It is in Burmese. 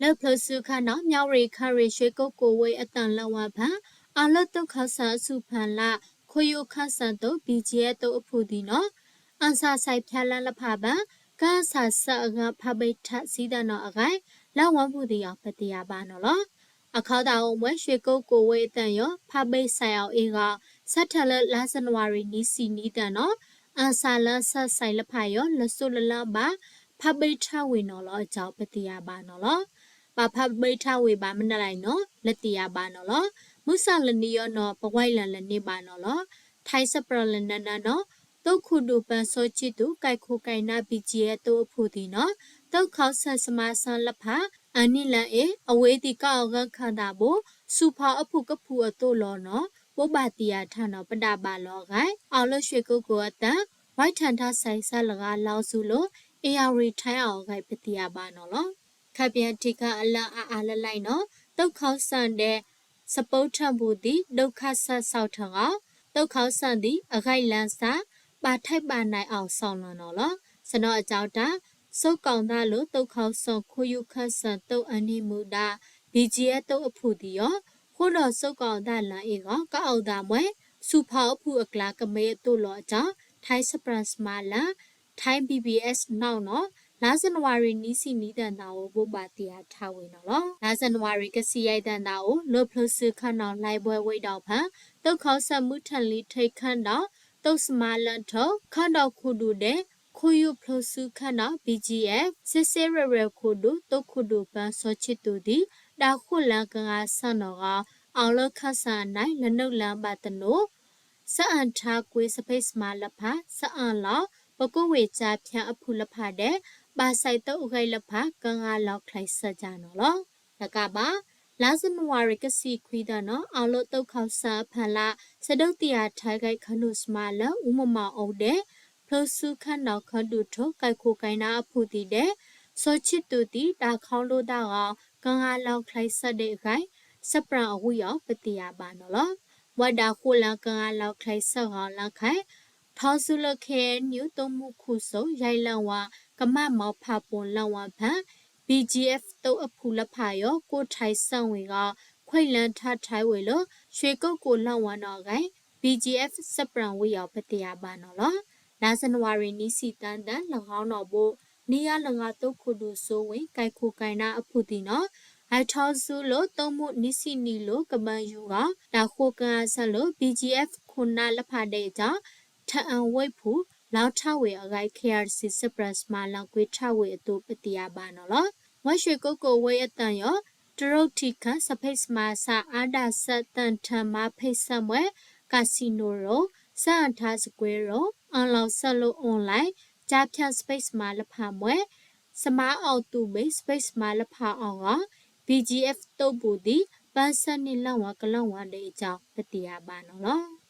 Love Plosuka Nyari Kari Shako Way at Lawapa, a lot of Casa Supala, Koyo Casanto, BGEto Pudino, Ansa Sai Pala La Paba, Casa Saga Pabeta Sidano Agai, Lawan Budia Patia Banolo. A Kada Way Shako Way Tayo, Pabe Sao Ega, Satella Lasanwari Nisi Nidano, Ansala Sa Silapayo, La Solaba, Pabeta Winolo, Patia Banolo. ปะพับเบทาเวบามันอะไรเนาะละตียาบานอลอมุสาลนียอเนาะปะไวลันละนีบานอลอไทยสปรลันนันเนาะတုတ်ခုဒူပန်စောချီတူကိုက်ခိုကိုင်နာဘီဂျီရဲ့တိုးဖူဒီနော်တုတ်ခေါဆန်စမဆန်လဖာအနိလန်အေအဝေးတီကောက်ခန္ဓာဘူစူဖာအဖုကဖူအတိုးလောနော်ဘောဘာတီယာထနော်ပဒပါလောဂိုင်အောင်လို့ရွှေကုတ်ကိုအတန်ဝိုက်ထန်ထဆိုင်ဆလကလောက်စုလို့အေယာရီထိုင်အောင်ဂိုင်ပတီယာပါနော်လောခပ်ပြန်တိကအလအားလလိုက်နော်တုတ်ခေါဆန်တဲ့စပုတ်ထဘူဒီဒုက္ခဆတ်ဆောက်ထငါတုတ်ခေါဆန်ဒီအခိုင်လန်စာပါထိုက်ပါနိုင်အောင်ဆောင်လွန်တော်လောစနောအကြောင်းတာစုတ်ကောင်သားလို့တုတ်ခေါဆောင်ခိုယူခတ်ဆန်တုတ်အနိမူတာ BGS တုတ်အဖူတီရောခိုးတော်စုတ်ကောင်သားလန်အေကောကောက်အောင်သားမွဲစူဖောက်အဖူအကလာကမဲတို့လောအကြောင်းထိုင်းစပရန်စမာလာထိုင်း BBS နောက်နော်လာဇန်နဝါရီနီးစီနီးတန်တာကိုဘုပါတီယာထားဝင်တော့လောလာဇန်နဝါရီကစီရိုက်တန်တာကိုလောဖလစခန့်တော်လိုက်ပွဲဝိတ်တော်ဖန်တုတ်ခေါဆက်မှုထန်လီထိတ်ခန့်တော်တုတ်စမာလန်ထောခန့်တော်ခုဒူတဲ့ခိုယူဖလစုခန့်တော် BGF စစ်စစ်ရရခုဒူတုတ်ခုဒူပန်စောချစ်တူဒီဒါခုလန်ကငါဆန်တော်ကအောင်လခဆန်နိုင်လနုလန်ပါတနိုစအန်ထားကွေးစပိတ်စမာလဖာစအန်လောပကုဝေချာဖြန်အဖူလဖာတဲ့ပါဆိုင်တော့အခိုင်လဖာကငါလောက်ခလိုက်စကြနော်လောလကပါလာဇန်နဝါရီကစီခွီးတာနော်အောင်လို့တုတ်ခေါဆာဖန်လာစဒုတ်တရာထိုင်ခိုက်ခနုစမာလဥမမအောင်တဲ့ဖလစုခန့်နောက်ခဒုထုကိုက်ခိုကိုင်နာအဖူတီတဲ့စောချစ်တူတီတာခေါလို့တာကငါလောက်ခလိုက်စတဲ့ခိုင်စပရန်အဝူရောက်ပတိယာပါနော်လောဝဒခုလကငါလောက်ခလိုက်ဆောက်လောက်ခိုင်ထောစုလခဲညူတုံမှုခုဆိုရိုင်လန်ဝါကမမောက်ဖပွန်လောင်ဝဖန် BGF တုတ်အဖူလဖာယောကိုထိုင်ဆန်ဝေကခွိလန်ထထိုင်ဝေလို့ရွှေကုတ်ကိုလောင်ဝနော်ကိုင် BGF စပရန်ဝေယောပတိယာပါနော်လောလာဇန်နဝါရီနီစီတန်တန်၎င်းတော်ဘိုနီယာလငါတုတ်ခုဒူဆိုဝင်ကိုက်ခိုကိုင်နာအဖူတီနော်အိုက်ထောစုလို့တုံးမှုနီစီနီလို့ကပန်ယူကဒါခိုကန်ဆန်လို့ BGF ခုနာလဖာတဲ့ကြောင့်ထအန်ဝိတ်ဖူလောက်ထဝေအဂိုက် KRC စပရစမာလောက်ကွေထဝေအတူပတိယာပါနော်လောဝရွှေကုတ်ကိုဝေအတန်ရောတရုတ်တီခစဖိတ်စမာစာအာဒါဆတ်တန်ထမဖိတ်ဆမွဲကာစီနိုရောစန်ထားစကွေရောအန်လောင်ဆက်လို့အွန်လိုင်းဂျာဖြန်စပိတ်စမာလဖာမွဲစမာအောက်တူဘေးစပိတ်စမာလဖာအောင်က BGF တုတ်ပူဒီပန်းစနီလောင်ဝကလောင်ဝတဲ့အကြောင်းပတိယာပါနော်လော